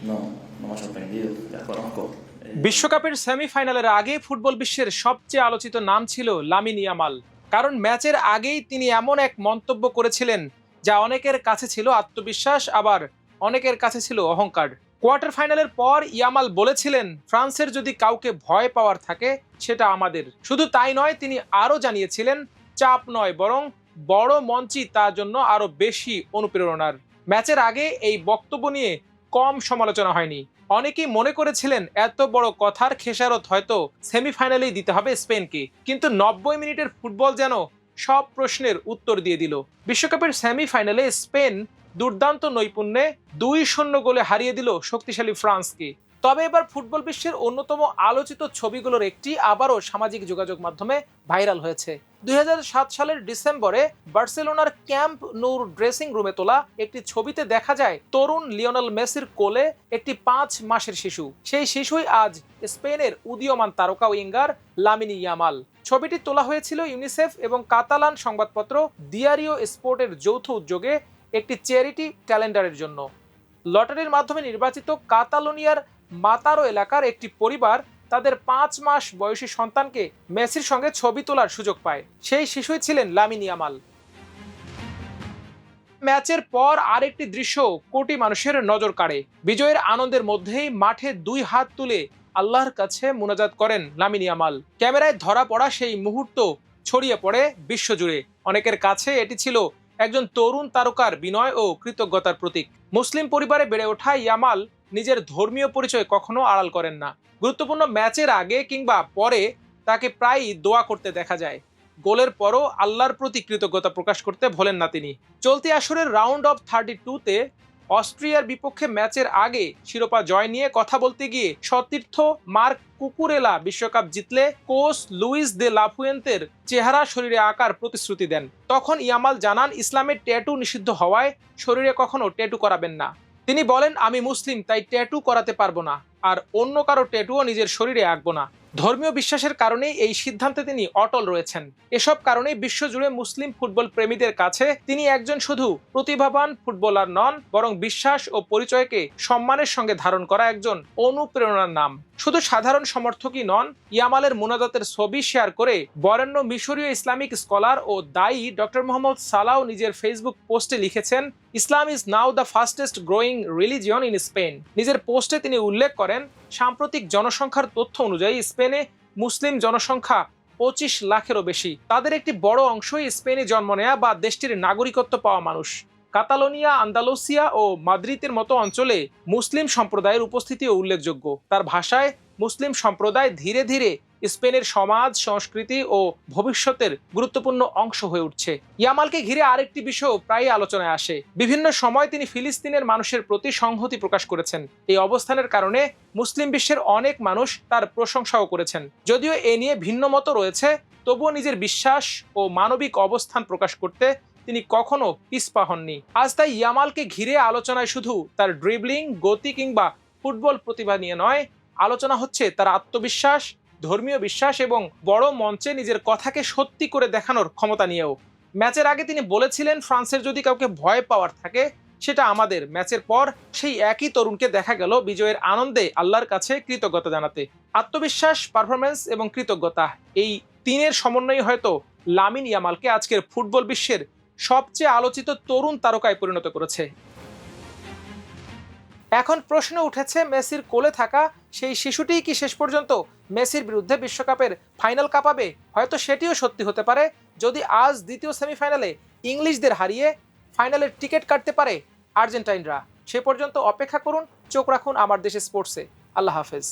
No, no me ha sorprendido, ya conozco. বিশ্বকাপের সেমিফাইনালের আগে ফুটবল বিশ্বের সবচেয়ে আলোচিত নাম ছিল লামিন ইয়ামাল। কারণ ম্যাচের আগেই তিনি এমন এক মন্তব্য করেছিলেন যা অনেকের কাছে ছিল আত্মবিশ্বাস, আবার অনেকের কাছে ছিল অহংকার। কোয়ার্টার ফাইনালের পর ইয়ামাল বলেছিলেন, ফ্রান্সের যদি কাউকে ভয় পাওয়ার থাকে সেটা আমাদের। শুধু তাই নয়, তিনি আরও জানিয়েছিলেন চাপ নয়, বরং বড় মঞ্চই তার জন্য আরও বেশি অনুপ্রেরণার। ম্যাচের আগে এই বক্তব্য নিয়ে কম সমালোচনা হয়নি। অনেকেই মনে করেছিলেন এত বড় কথার খেসারত হয়তো সেমিফাইনালেই দিতে হবে স্পেনকে, কিন্তু 90 মিনিটের ফুটবল যেন সব প্রশ্নের উত্তর দিয়ে দিল। বিশ্বকাপের সেমিফাইনালে স্পেন দুর্দান্ত নৈপুণ্যে 2-0 গোলে হারিয়ে দিল শক্তিশালী ফ্রান্সকে। তবে এবার ফুটবল বিশ্বের অন্যতম আলোচিত ছবিগুলোর একটি আবারও সামাজিক যোগাযোগ মাধ্যমে ভাইরাল হয়েছে। 2007 সালের ডিসেম্বরে বার্সেলোনার ক্যাম্প নূর ড্রেসিং রুমে তোলা একটি ছবিতে দেখা যায় তরুণ লিওনেল মেসির কোলে একটি 5 মাসের শিশু। সেই শিশুই আজ স্পেনের উদীয়মান তারকা উইঙ্গার লামিন ইয়ামাল। ছবিটি তোলা হয়েছিল ইউনিসেফ এবং কাতালান সংবাদপত্র দিয়ারিও স্পোর্টের যৌথ উদ্যোগে একটি চ্যারিটি ক্যালেন্ডারের জন্য। লটারির মাধ্যমে নির্বাচিত কাতালোনিয়ার মাতারো এলাকার একটি পরিবার তাদের 5 মাস বয়সী সন্তানকে মেসির সঙ্গে ছবি তোলার সুযোগ পায়। সেই শিশুই ছিলেন লামিন ইয়ামাল। ম্যাচের পর আরেকটি দৃশ্য কোটি মানুষের নজর কাড়ে। বিজয়ের আনন্দের মধ্যেই মাঠে 2 হাত তুলে আল্লাহর কাছে মুনাজাত করেন লামিন ইয়ামাল। ক্যামেরায় ধরা পড়া সেই মুহূর্ত ছড়িয়ে পড়ে বিশ্বজুড়ে। অনেকের কাছে এটি ছিল একজন তরুণ তারকার বিনয় ও কৃতজ্ঞতার প্রতীক। মুসলিম পরিবারে বেড়ে ওঠা ইয়ামাল নিজের ধর্মীয় পরিচয় কখনো আড়াল করেন না। গুরুত্বপূর্ণ ম্যাচের আগে কিংবা পরে তাকে প্রায়ই দোয়া করতে দেখা যায়। গোলের পরও আল্লাহর প্রতি কৃতজ্ঞতা প্রকাশ করতে ভোলেন না তিনি। চলতি আসরের রাউন্ড অফ 32-তে অস্ট্রিয়ার বিপক্ষে ম্যাচের আগে শিরোপা জয় নিয়ে কথা বলতে গিয়ে সতীর্থ মার্ক কুকুরেলা বিশ্বকাপ জিতলে কোচ লুইস দে লাফুয়েন্তের চেহারা শরীরে আঁকার প্রতিশ্রুতি দেন। তখন ইয়ামাল জানান, ইসলামের ট্যাটু নিষিদ্ধ হওয়ায় শরীরে কখনো ট্যাটু করাবেন না। তিনি বলেন, আমি মুসলিম, তাই ট্যাটু করাতে পারবো না, আর অন্য কারো ট্যাটুও নিজের শরীরে আঁকবো না। ধর্মীয় বিশ্বাসের কারণেই এই সিদ্ধান্তে তিনি অটল রয়েছেন। এসব কারণেই বিশ্বজুড়ে মুসলিম ফুটবল প্রেমীদের কাছে তিনি একজন শুধু প্রতিভাবান ফুটবলার নন, বরং বিশ্বাস ও পরিচয়কে সম্মানের সঙ্গে ধারণ করা একজন অনুপ্রেরণার নাম। শুধু সাধারণ সমর্থকই নন, ইয়ামালের মুনাজাতের ছবি শেয়ার করে বরেণ্য মিশরীয় ইসলামিক স্কলার ও দায়ী ডক্টর মোহাম্মদ সালাহ নিজের ফেসবুক পোস্টে লিখেছেন, Islam is now the fastest growing religion in Spain. নিজের পোস্টে তিনি উল্লেখ করেন, সাম্প্রতিক জনসংখ্যার তথ্য অনুযায়ী স্পেনে মুসলিম জনসংখ্যা 25 লাখেরও বেশি। তাদের একটি বড় অংশই স্পেনে জন্ম নেয়া বা দেশটির নাগরিকত্ব পাওয়া মানুষ। কাতালোনিয়া, আন্দালুসিয়া ও মাদ্রিদের মতো অঞ্চলে মুসলিম সম্প্রদায়ের উপস্থিতিও উল্লেখযোগ্য। তার ভাষায়, মুসলিম সম্প্রদায় ধীরে ধীরে স্পেনের সমাজ, সংস্কৃতি ও ভবিষ্যতের গুরুত্বপূর্ণ অংশ হয়ে উঠছে। ইয়ামালকে ঘিরে আরেকটি বিষয় প্রায়ই আলোচনায় আসে। বিভিন্ন সময় তিনি ফিলিস্তিনের মানুষের প্রতি সংহতি প্রকাশ করেছেন। এই অবস্থানের কারণে মুসলিম বিশ্বের অনেক মানুষ তার প্রশংসাও করেছেন। যদিও এ নিয়ে ভিন্ন মত রয়েছে, তবুও নিজের বিশ্বাস ও মানবিক অবস্থান প্রকাশ করতে তিনি কখনো পিছপা হননি। আজ তাই ইয়ামালকে ঘিরে আলোচনায় শুধু তার ড্রিবলিং, গতি কিংবা ফুটবল প্রতিভা নিয়ে নয়, আলোচনা হচ্ছে তার আত্মবিশ্বাস, ধর্মীয় বিশ্বাস এবং বড় মঞ্চে নিজের কথাকে সত্যি করে দেখানোর ক্ষমতা নিয়েও। ম্যাচের আগে তিনি বলেছিলেন, ফ্রান্সের যদি কাউকে ভয় পাওয়ার থাকে সেটা আমাদের। ম্যাচের পর সেই একই তরুণকে দেখা গেল বিজয়ের আনন্দে আল্লাহর কাছে কৃতজ্ঞতা জানাতে। আত্মবিশ্বাস, পারফরমেন্স এবং কৃতজ্ঞতা, এই তিনের সমন্বয় হয়তো লামিন ইয়ামালকে আজকের ফুটবল বিশ্বের সবচেয়ে আলোচিত তরুণ তারকায় পরিণত করেছে। এখন প্রশ্ন উঠেছে, মেসির কোলে থাকা সেই শিশুটিই কি শেষ পর্যন্ত মেসির বিরুদ্ধে বিশ্বকাপের ফাইনাল কাঁপাবে? হয়তো সেটিও সত্যি হতে পারে যদি আজ দ্বিতীয় সেমিফাইনালে ইংলিশদের হারিয়ে ফাইনালের টিকিট কাটতে পারে আর্জেন্টাইনরা। সে পর্যন্ত অপেক্ষা করুন, চোখ রাখুন আমার দেশে স্পোর্টসে। আল্লাহ হাফেজ।